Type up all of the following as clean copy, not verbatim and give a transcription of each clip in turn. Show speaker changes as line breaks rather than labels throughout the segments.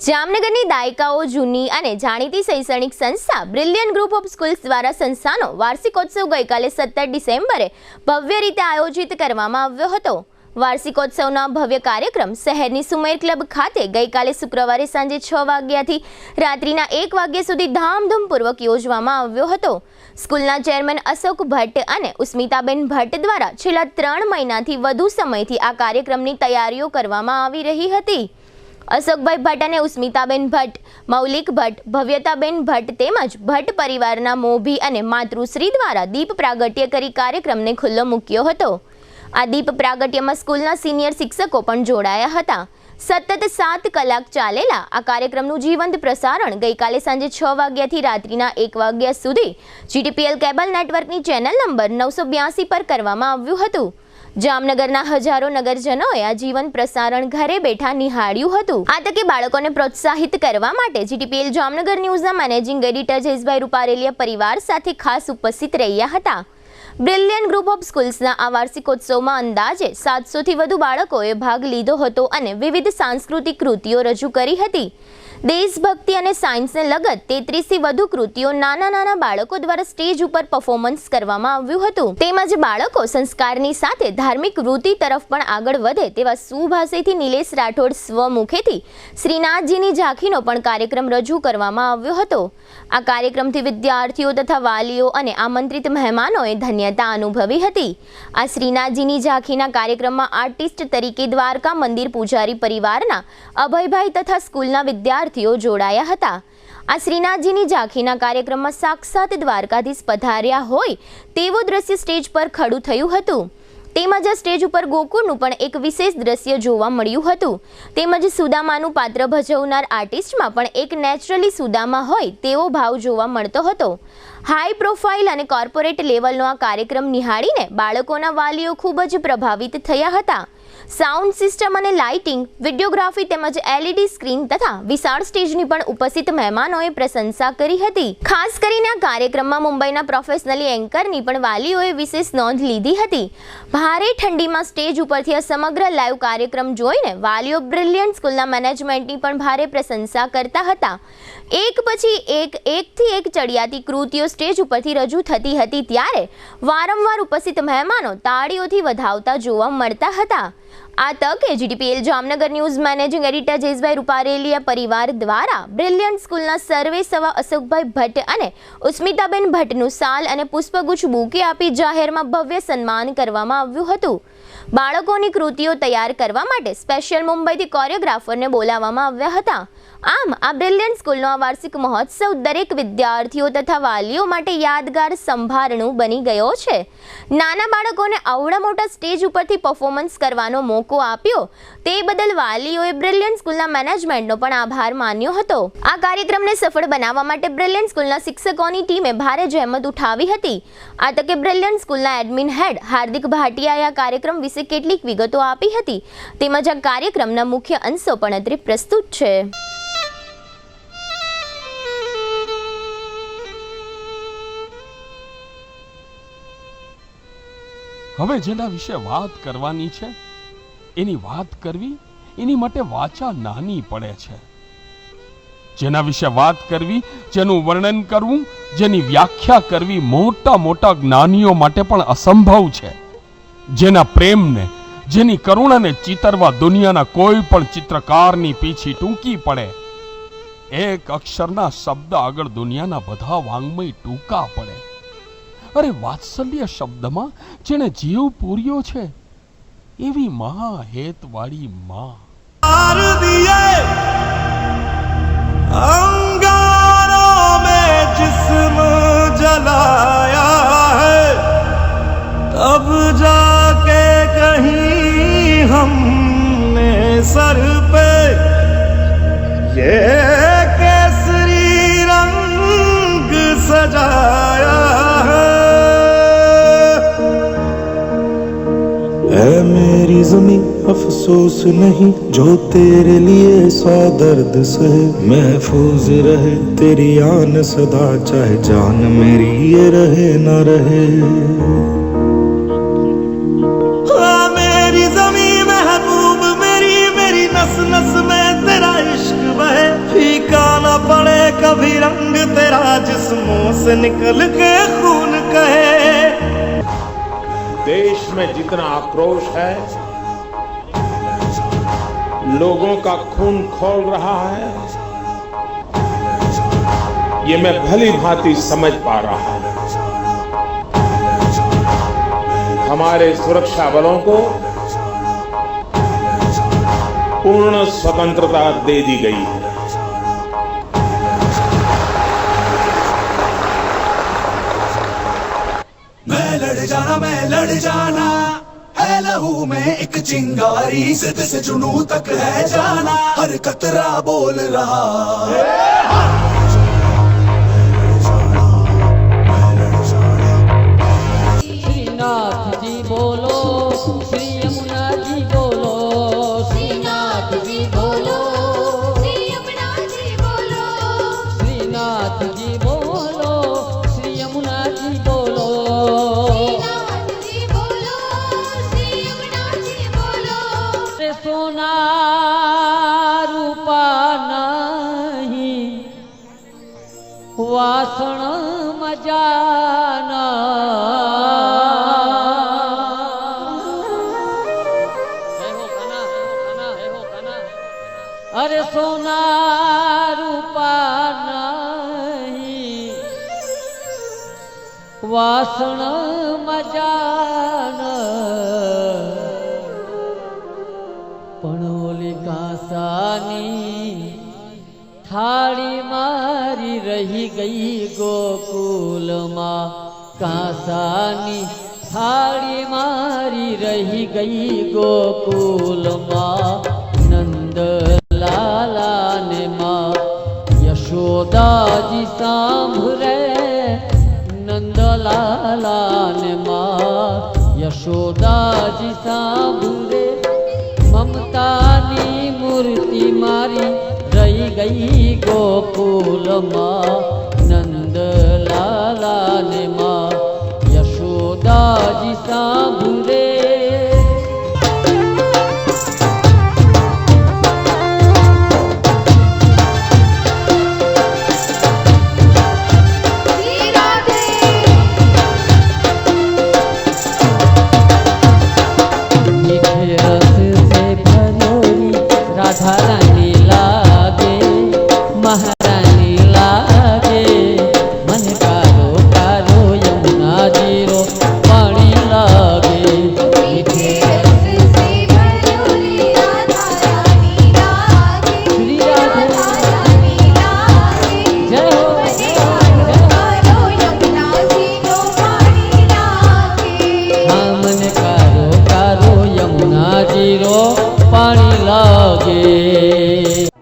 જામનગરની દાયકાઓ જૂની અને જાણીતી શૈક્ષણિક સંસ્થા બ્રિલિયન્ટ ગ્રુપ ઓફ સ્કૂલ્સ દ્વારા સંસ્થાનો વાર્ષિકોત્સવ ગઈકાલે 17 ડિસેમ્બરે ભવ્ય રીતે આયોજિત કરવામાં આવ્યો હતો। વાર્ષિકોત્સવનો ભવ્ય કાર્યક્રમ શહેરની સુમેર ક્લબ ખાતે ગઈકાલે શુક્રવારે સાંજે 6 વાગ્યાથી રાત્રિના 1 વાગ્યા સુધી ધામધૂમપૂર્વક યોજવામાં આવ્યો હતો। સ્કૂલના ચેરમેન અશોક ભટ્ટ અને ઉસ્મિતાબેન ભટ્ટ દ્વારા છેલ્લા 3 મહિનાથી વધુ સમયથી આ કાર્યક્રમની તૈયારીઓ કરવામાં આવી રહી હતી। અશોકભાઈ ભટ્ટ અને ઉસ્મિતાબેન ભટ્ટ, મૌલિક ભટ્ટ, ભવ્યતાબેન ભટ્ટ તેમજ ભટ્ટ પરિવારના મોભી અને માતૃશ્રી દ્વારા દીપ પ્રાગટ્ય કરી કાર્યક્રમને ખુલ્લો મૂક્યો હતો। આ દીપ પ્રાગટ્યમાં સ્કૂલના સિનિયર શિક્ષકો પણ જોડાયા હતા। સતત 7 કલાક ચાલેલા આ કાર્યક્રમનું જીવંત પ્રસારણ ગઈકાલે સાંજે 6 વાગ્યાથી રાત્રિના 1 વાગ્યા સુધી GTPL કેબલ નેટવર્કની ચેનલ નંબર 982 પર કરવામાં આવ્યું હતું। જામનગરના હજારો નગરજનોએ આ જીવન પ્રસારણ ઘરે બેઠા નિહાળ્યું હતું। આ તકે બાળકોને પ્રોત્સાહિત કરવા માટે GTPL જામનગર ન્યૂઝના મેનેજિંગ એડિટર જયેશભાઈ રૂપારેલિયા પરિવાર સાથે ખાસ ઉપસ્થિત રહ્યા હતા। બ્રિલિયન્ટ ગ્રુપ ઓફ સ્કૂલ્સના આ વાર્ષિકોત્સવમાં અંદાજે 700થી વધુ બાળકોએ ભાગ લીધો હતો અને વિવિધ સાંસ્કૃતિક કૃતિઓ રજૂ કરી હતી। દેશભક્તિ અને સાયન્સને લગત 33થી વધુ કૃતિઓ નાના બાળકો દ્વારા સ્ટેજ ઉપર પરફોર્મન્સ કરવામાં આવ્યું હતું। તેમજ બાળકો સંસ્કારની સાથે ધાર્મિક વૃત્તિ તરફ પણ આગળ વધે તેવા સુભાષિતથી નિલેશ રાઠોડ સ્વમુખેથી શ્રીનાથજીની ઝાંખીનો પણ કાર્યક્રમ રજૂ કરવામાં આવ્યો હતો। આ કાર્યક્રમથી વિદ્યાર્થીઓ તથા વાલીઓ અને આમંત્રિત મહેમાનોએ ધન્યતા અનુભવી હતી। આ શ્રીનાથજીની ઝાંખીના કાર્યક્રમમાં આર્ટિસ્ટ તરીકે દ્વારકા મંદિર પૂજારી પરિવારના અભયભાઈ તથા સ્કૂલના વિદ્યાર્થીઓ જોડાયા હતા। આ શ્રીનાથજીની ઝાંખીના કાર્યક્રમમાં સાક્ષાત દ્વારકાધીશ પધાર્યા હોય તેવું દ્રશ્ય સ્ટેજ પર ખડું થયું હતું। તેમજ સ્ટેજ ઉપર ગોકુળનું પણ એક વિશેષ દ્રશ્ય જોવા મળ્યું હતું। તેમજ સુદામાનું પાત્ર ભજવનાર આર્ટિસ્ટમાં પણ એક નેચરલી સુદામા હોય તેવો ભાવ જોવા મળતો હતો। હાઈ પ્રોફાઇલ અને કોર્પોરેટ લેવલનો આ કાર્યક્રમ નિહાળીને બાળકોના વાલીઓ ખૂબ જ પ્રભાવિત થયા હતા। સાઉન્ડ સિસ્ટમ અને લાઇટિંગ, વિડીયોગ્રાફી તેમજ LED સ્ક્રીન તથા વિશાળ સ્ટેજની પણ ઉપસ્થિત મહેમાનોએ પ્રશંસા કરી હતી। ખાસ કરીને આ કાર્યક્રમમાં મુંબઈના પ્રોફેશનલી એન્કરની પણ વાલીઓએ વિશેષ નોંધ લીધી હતી। ભારે ઠંડીમાં સ્ટેજ ઉપરથી આ સમગ્ર લાઈવ કાર્યક્રમ જોઈને વાલીઓ બ્રિલિયન્ટ સ્કૂલના મેનેજમેન્ટની પણ ભારે પ્રશંસા કરતા હતા। એક પછી એકથી એક ચડિયાતી કૃતિઓ સ્ટેજ ઉપરથી રજૂ થતી હતી ત્યારે વારંવાર ઉપસ્થિત મહેમાનો તાળીઓથી વધાવતા જોવા મળતા હતા। આ તકે GTPL Jamnagar news managing editor Jayeshbhai Ruparelia પરિવાર દ્વારા બ્રિલિયન્ટ સ્કૂલના સર્વે સવા અશોકભાઈ ભટ્ટ અને ઉસ્મિતાબેન ભટ્ટનું શાલ અને પુષ્પગુચ્છ બુકે આપી જાહેરમાં ભવ્ય સન્માન કરવામાં આવ્યું હતું। બાળકોની કૃતિઓ તૈયાર કરવા માટે સ્પેશિયલ મુંબઈથી કોરિયોગ્રાફરને બોલાવવામાં આવ્યા હતા। આમ આ બ્રિલિયન્ટ સ્કૂલનો આ વાર્ષિક મહોત્સવ દરેક વિદ્યાર્થીઓ તથા વાલીઓ માટે યાદગાર સંભારણું બની ગયો છે। નાના બાળકોને આવડા મોટા સ્ટેજ ઉપરથી પરફોર્મન્સ કરવાનો મોકો આપ્યો તે બદલ વાલીઓએ બ્રિલિયન્ટ સ્કૂલના મેનેજમેન્ટનો પણ આભાર માન્યો હતો। આ કાર્યક્રમને સફળ બનાવવા માટે બ્રિલિયન્ટ સ્કૂલના શિક્ષકોની ટીમે ભારે જહેમત ઉઠાવી હતી। આ તકે બ્રિલિયન્ટ સ્કૂલના એડમિન હેડ હાર્દિક ભાટિયાએ આ કાર્યક્રમ વિશે કેટલીક વિગતો આપી હતી। તેમજ આ કાર્યક્રમના મુખ્ય અંશો પણ અત્રે પ્રસ્તુત છે।
હવે જેના વિશે વાત કરવાની છે એની વાત કરવી એની માટે વાચા નાની પડે છે। જેના વિશે વાત કરવી, જેનું વર્ણન કરવું, જેની વ્યાખ્યા કરવી મોટા જ્ઞાનીઓ માટે પણ અસંભવ છે। જેના પ્રેમને, જેની કરુણાને ચિતરવા દુનિયાના કોઈ પણ ચિત્રકારની પીછી ટૂંકી પડે। એક અક્ષરના શબ્દ આગળ દુનિયાના બધા વાંગમય ટૂંકા પડે। અરે વાત્સલ્ય શબ્દમાં જેને જીવ પૂર્યો છે એવી મહા હેતવાળી માં।
अंगारों में जिस्म जलाया है तब जाके कहीं हमने सर पे ये केसरी रंग सजाया है। ऐ मेरी ज़मीं अफसोस नहीं जो तेरे लिए सौ दर्द सहे। महफूज रहे तेरी आन सदा चाहे जान मेरी ये रहे ना रहे। मेरी ज़मीं महबूब मेरी नस नस में तेरा इश्क बहे। कभी रंग तेरा जिस्मों से निकल के खून कहे।
देश में जितना आक्रोश है, लोगों का खून खौल रहा है, ये मैं भली भांति समझ पा रहा हूं। हमारे सुरक्षा बलों को पूर्ण स्वतंत्रता दे दी गई है।
मैं लड़ जाना है लहू में एक चिंगारी, सिद्ध से जुनू तक है जाना, हर कतरा बोल रहा
श्रीनाथ जी बोलो, श्री यमुना जी बोलो, श्रीनाथ जी बोलो, श्री यमुना जी बोलो, श्रीनाथ जी बोलो, श्री यमुना जी बोलो, श्रीनाथ जी बोलो, श्री यमुना जी बोलो। रे सोना रूपा नहीं वासण मजाना, अरे सोना रूपा नहीं वासण मजाना, पण ओली कांसानी थाળી મારી રહી ગઈ ગોકુલમાં, કાંસાની થાળી મારી રહી ગઈ ગોકુલમાં, નંદ લાલાને માં યશોદાજી સાંભળે, નંદ લાલાને માં યશોદાજી સાંભળે, મમતાની મૂર્તિ મારી રહી ગઈ ગોકુલમાં, નંદ લાલાને માં યશોદાજી સાંભળે। राधा रानी लागे, महारानी लागे, मन कारो कारो यमुना जीरो पानी लागे, मीठे रस से भरोरी राधा रानी लागे, श्री राधा रानी लागे, जय हो कारो यमुना जीरो पानी लागे, हाँ मन कारो कारो यमुना जीरो पानी लागे।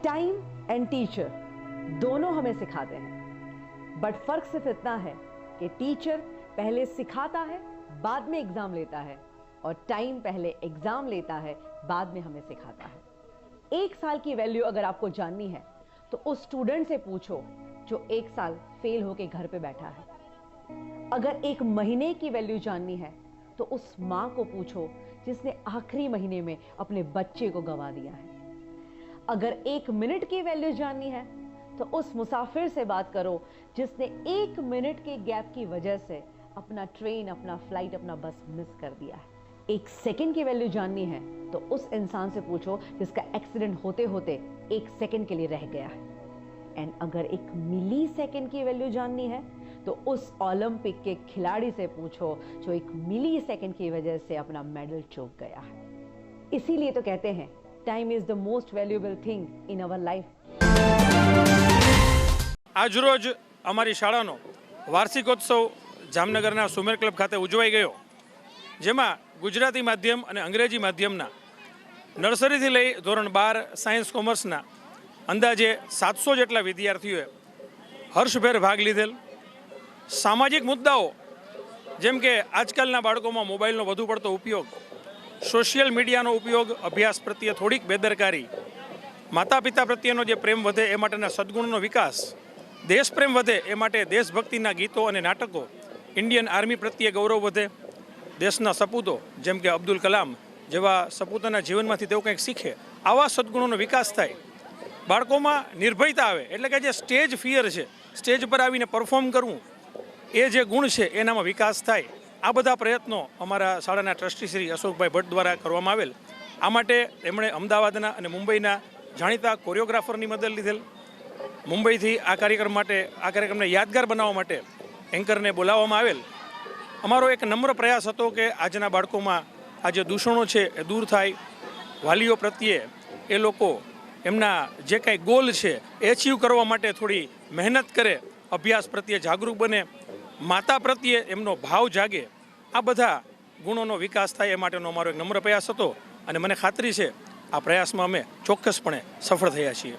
टाइम एंड टीचर दोनों हमें सिखाते हैं, बट फर्क सिर्फ इतना है कि टीचर पहले सिखाता है, बाद में एग्जाम लेता है, और टाइम पहले एग्जाम लेता है, बाद में हमें सिखाता है। एक साल की वैल्यू अगर आपको जाननी है तो उस स्टूडेंट से पूछो जो एक साल फेल होके घर पे बैठा है। अगर एक महीने की वैल्यू जाननी है तो उस माँ को पूछो जिसने आखिरी महीने में अपने बच्चे को गंवा दिया है। अगर एक मिनट की वैल्यू जाननी है तो उस मुसाफिर से बात करो जिसने एक मिनट के गैप की वजह से अपना ट्रेन, अपना फ्लाइट, अपना बस मिस कर दिया है। एक सेकंड की वैल्यू जाननी है तो उस इंसान से पूछो जिसका एक्सीडेंट होते होते एक सेकंड के लिए रह गया है। एंड अगर एक मिली सेकंड की वैल्यू जाननी है तो उस ओलंपिक के खिलाड़ी से पूछो जो एक मिली सेकंड की वजह से अपना मेडल चूक गया है। इसीलिए तो कहते हैं time is the most valuable thing in our life.
आज रोज अमारी शाळानो वार्षिकोत्सव जामनगरना सुमेर क्लब खाते उजवाई गयो, जेमां गुजराती माध्यम અને અંગ્રેજી માધ્યમના નર્સરીથી લઈ ધોરણ 12 સાયન્સ કોમર્સના અંદાજે 700 જેટલા વિદ્યાર્થીઓએ હર્ષભેર ભાગ લીધેલ। સામાજિક મુદ્દાઓ જેમ કે આજકાલના બાળકોમાં મોબાઈલનો વધુ પડતો ઉપયોગ, સોશિયલ મીડિયાનો ઉપયોગ, અભ્યાસ પ્રત્યે થોડીક બેદરકારી, માતા પિતા પ્રત્યેનો જે પ્રેમ વધે એ માટેના સદ્ગુણોનો વિકાસ, દેશ પ્રેમ વધે એ માટે દેશભક્તિના ગીતો અને નાટકો, ઇન્ડિયન આર્મી પ્રત્યે ગૌરવ વધે, દેશના સપૂતો જેમ કે અબ્દુલ કલામ જેવા સપૂતોના જીવનમાંથી તેઓ કંઈક શીખે, આવા સદ્ગુણોનો વિકાસ થાય બાળકોમાં નિર્ભયતા આવે, એટલે કે જે સ્ટેજ ફિયર છે, સ્ટેજ પર આવીને પરફોર્મ કરવું, એ જે ગુણ છે એનામાં વિકાસ થાય. આ બધા પ્રયત્નો અમારા શાળાના ટ્રસ્ટી શ્રી અશોકભાઈ ભટ્ટ દ્વારા કરવામાં આવેલ. આ માટે એમણે અમદાવાદના અને મુંબઈના જાણીતા કોરિયોગ્રાફરની મદદ લીધેલ. મુંબઈથી આ કાર્યક્રમને યાદગાર બનાવવા માટે એન્કરને બોલાવવામાં આવેલ. અમારો એક નમ્ર પ્રયાસ હતો કે આજના બાળકોમાં આ જે દૂષણો છે એ દૂર થાય, વાલીઓ પ્રત્યે એ લોકો એમના જે કાંઈ ગોલ છે એ અચીવ કરવા માટે થોડી મહેનત કરે, અભ્યાસ પ્રત્યે જાગૃત બને, માતા પ્રત્યે એમનો ભાવ જાગે. આ બધા ગુણોનો વિકાસ થાય એ માટેનો અમારો એક નમ્ર પ્રયાસ હતો અને મને ખાતરી છે આ પ્રયાસમાં અમે ચોક્કસપણે સફળ થયા છીએ.